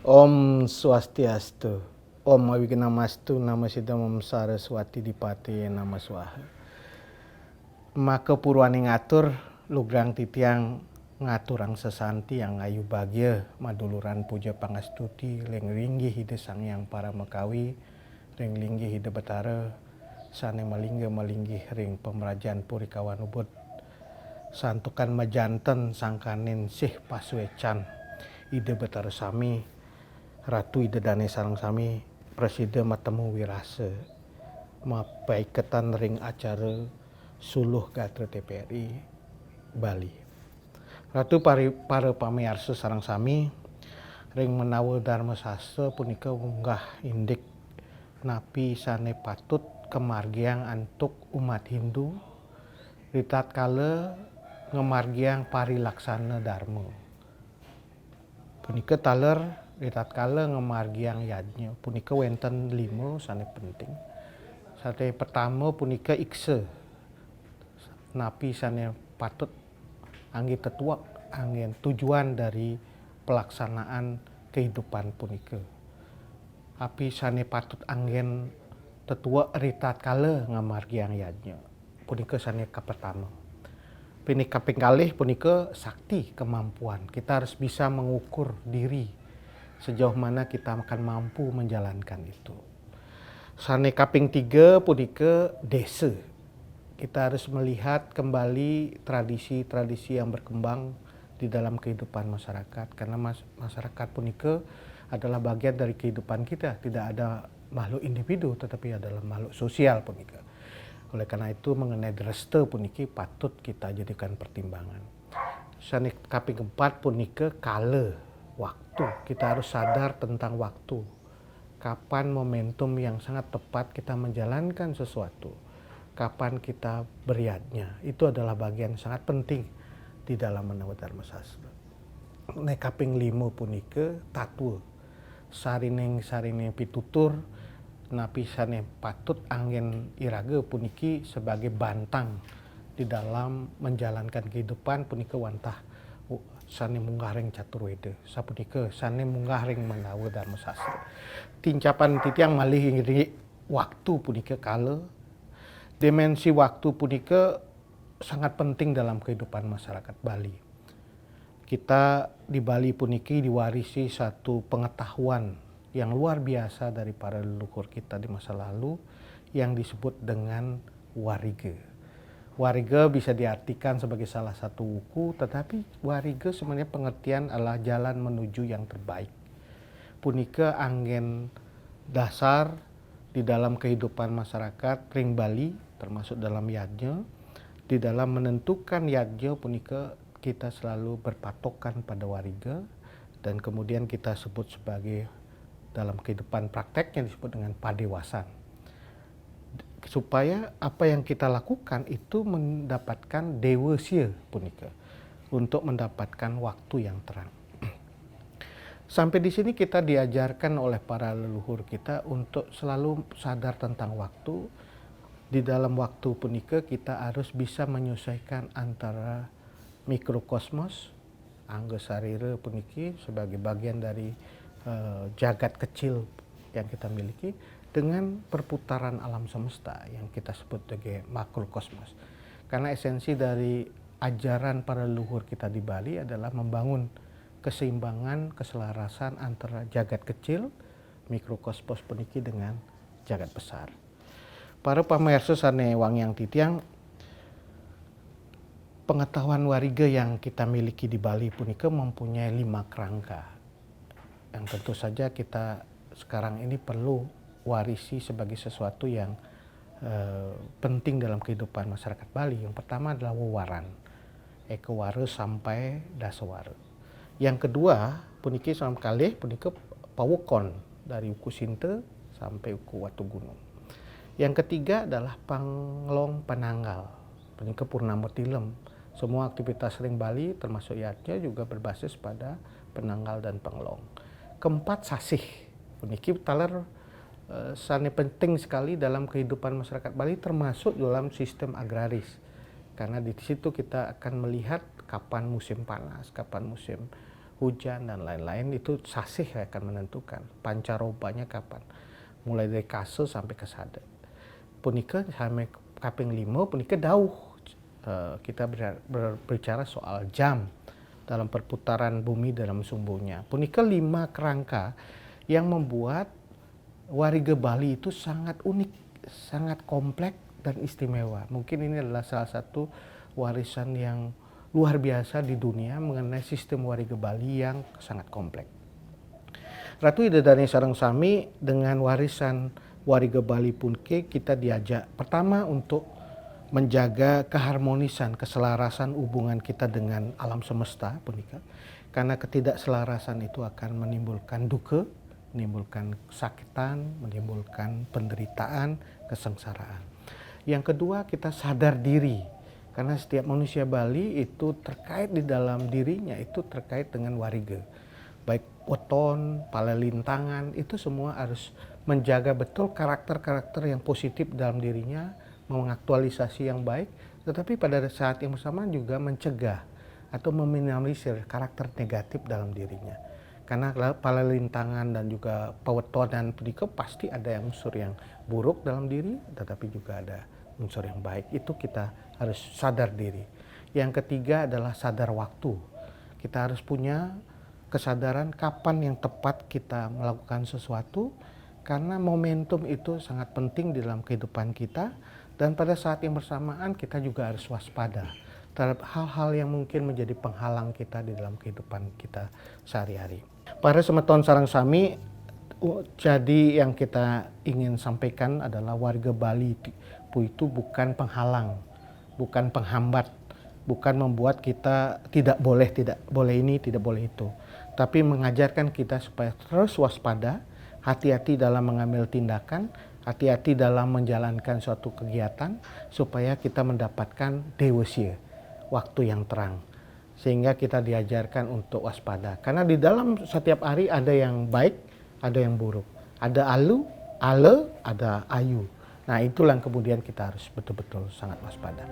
Om Swastiastu. Om Awignamastu Nama Siddhamam Saraswati Dipati Nama Swaha. Maka purwani ngatur lugrang titiang ngaturang sesanti yang ayu bagya maduluran puja pangastuti leng ringgi hide sang yang para mekawi ring linggi hide betara sane malingga malinggi ring pemerajan purikawan ubud santukan majanten sangkanin sih paswecan ide betara sami ratu ide dane sarang sami presiden matemu wirase mapaiketan ring acara suluh gatra TPRI Bali. Ratu para pamiarsa sarang sami ring menawa dharma sastra punika munggah indik napi sane patut kemargiang antuk umat Hindu ritat kala ngemargiang parilaksana dharma. Punika taler ritat kala ngemargiang yajnya punika wenten 5 sane penting. Sate pertama punika ikse napi sane patut angin tetuak angin tujuan dari pelaksanaan kehidupan punika. Api sane patut angin tetua ritat kala ngamargiang yajnya punika sane pertama. Punika kaping kalih punika sakti kemampuan. Kita harus bisa mengukur diri sejauh mana kita akan mampu menjalankan itu. Sane kaping 3 punika desa. Kita harus melihat kembali tradisi-tradisi yang berkembang di dalam kehidupan masyarakat. Karena masyarakat punika adalah bagian dari kehidupan kita. Tidak ada makhluk individu tetapi adalah makhluk sosial punika. Oleh karena itu mengenai dresta puniki patut kita jadikan pertimbangan. Sane kaping 4 punika kala waktu. Kita harus sadar tentang waktu. Kapan momentum yang sangat tepat kita menjalankan sesuatu. Kapan kita beriatnya. Itu adalah bagian sangat penting di dalam menawa dharma sastra. Nek kaping 5 punika tatwa. Sarining pitutur napi sane patut angin iraga puniki sebagai bantang di dalam menjalankan kehidupan punika wantah sane munggah ring caturweda. Sapunika sane munggah ring menawa dharma sastra. Tincapan titiang malih waktu punika kala. Dimensi waktu punika sangat penting dalam kehidupan masyarakat Bali. Kita di Bali puniki diwarisi satu pengetahuan yang luar biasa dari para leluhur kita di masa lalu yang disebut dengan wariga. Wariga bisa diartikan sebagai salah satu wuku, tetapi wariga sebenarnya pengertian adalah jalan menuju yang terbaik. Punika angin dasar di dalam kehidupan masyarakat ring Bali termasuk dalam yajnya. Di dalam menentukan yajnya punika kita selalu berpatokan pada wariga dan kemudian kita sebut sebagai dalam kehidupan prakteknya disebut dengan padewasan. Supaya apa yang kita lakukan itu mendapatkan dewasya punika untuk mendapatkan waktu yang terang. Sampai di sini kita diajarkan oleh para leluhur kita untuk selalu sadar tentang waktu. Di dalam waktu punika kita harus bisa menyesuaikan antara mikrokosmos, angga sarira puniki sebagai bagian dari jagat kecil yang kita miliki dengan perputaran alam semesta yang kita sebut sebagai makrokosmos. Karena esensi dari ajaran para leluhur kita di Bali adalah membangun keseimbangan, keselarasan antara jagat kecil, mikrokosmos puniki dengan jagat besar. Para pamirsa sane wangyang titiang, pengetahuan wariga yang kita miliki di Bali punika mempunyai 5 kerangka. Yang tentu saja kita sekarang ini perlu warisi sebagai sesuatu yang penting dalam kehidupan masyarakat Bali. Yang pertama adalah wewaran, ekawara sampai dasawara. Yang kedua puniki sama kalih punika pawukon dari Uku Sinte sampai Uku Watu Gunung. Yang ketiga adalah panglong pananggal, punika purnama tilem. Semua aktivitas ring Bali termasuk yatnya juga berbasis pada penanggal dan panglong. Keempat sasih, puniki taler sane penting sekali dalam kehidupan masyarakat Bali termasuk dalam sistem agraris. Karena di situ kita akan melihat kapan musim panas, kapan musim hujan dan lain-lain, itu sasih akan menentukan pancarobanya kapan. Mulai dari kase sampai ke sade. Punika sampai kaping 5 punika dauh. Kita berbicara soal jam dalam perputaran bumi dalam sumbunya. Punika 5 kerangka yang membuat warga Bali itu sangat unik, sangat kompleks dan istimewa. Mungkin ini adalah salah satu warisan yang luar biasa di dunia mengenai sistem warga Bali yang sangat kompleks. Ratu Idedani sareng sami dengan warisan warga Bali pun kita diajak pertama untuk menjaga keharmonisan, keselarasan hubungan kita dengan alam semesta punika. Karena ketidakselarasan itu akan menimbulkan duka, menimbulkan kesakitan, menimbulkan penderitaan, kesengsaraan. Yang kedua, kita sadar diri. Karena setiap manusia Bali itu terkait di dalam dirinya, itu terkait dengan warga. Baik weton, palelintangan, itu semua harus menjaga betul karakter-karakter yang positif dalam dirinya, mengaktualisasi yang baik, tetapi pada saat yang bersamaan juga mencegah atau meminimalisir karakter negatif dalam dirinya. Karena palelintangan dan juga pewetonan punika pasti ada yang unsur yang buruk dalam diri, tetapi juga ada unsur yang baik. Itu kita harus sadar diri. Yang ketiga adalah sadar waktu. Kita harus punya kesadaran kapan yang tepat kita melakukan sesuatu, karena momentum itu sangat penting di dalam kehidupan kita, dan pada saat yang bersamaan kita juga harus waspada terhadap hal-hal yang mungkin menjadi penghalang kita di dalam kehidupan kita sehari-hari. Para semeton sareng sami, jadi yang kita ingin sampaikan adalah warga Bali itu bukan penghalang, bukan penghambat, bukan membuat kita tidak boleh ini, tidak boleh itu. Tapi mengajarkan kita supaya terus waspada, hati-hati dalam mengambil tindakan, hati-hati dalam menjalankan suatu kegiatan, supaya kita mendapatkan dewesia, waktu yang terang. Sehingga kita diajarkan untuk waspada. Karena di dalam setiap hari ada yang baik, ada yang buruk. Ada ale, ada ayu. Nah itulah yang kemudian kita harus betul-betul sangat waspada.